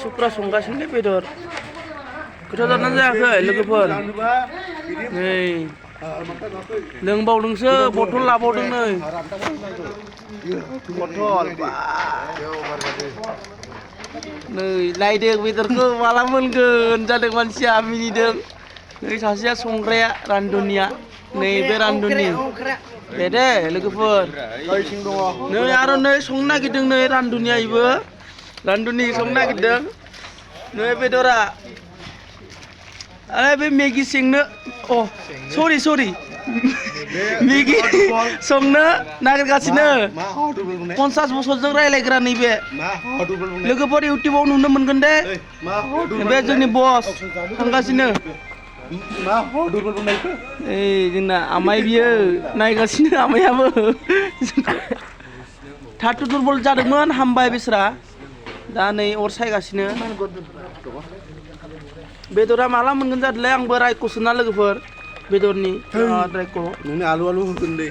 सुप्रा संगासिनो बेदर गोथाव जादोंना जायाखै लोगोफोर नै लोंबावदोंसो बथल लाबावदों नै बथल नै लायदों बेदरखौ माला मोनगोन जादों मानसिया मिनिदों नै सासेया संग्राया रान्दुनिया नै बे रान्दुनि दे लोगोफोर नै आरो नै संनो नागिरदों नै रान्दुनिया इबो रान्दुनि संनो नागिरदों नै बेदरा बे मेगि संनो सरि मेगि संनो नागिरगासिनो 50 बोसोरजों रायलायग्रा नैबे लोगोफोर इउटिउबाव नुनो मोनगोन दे बे जोंनि बस थांगासिनो जोंना आमाय बियो नायगासिनो आमायाबो थाथु दुरबल जादोंमोन हामबाय बिसोरा दा नै अर सायगासिनो बेदरा माला मोनगोन जादोंलाय आंबो रायख'सोना लोगोफोर बेदरनि रायख' नोंनि आलु होगोन दे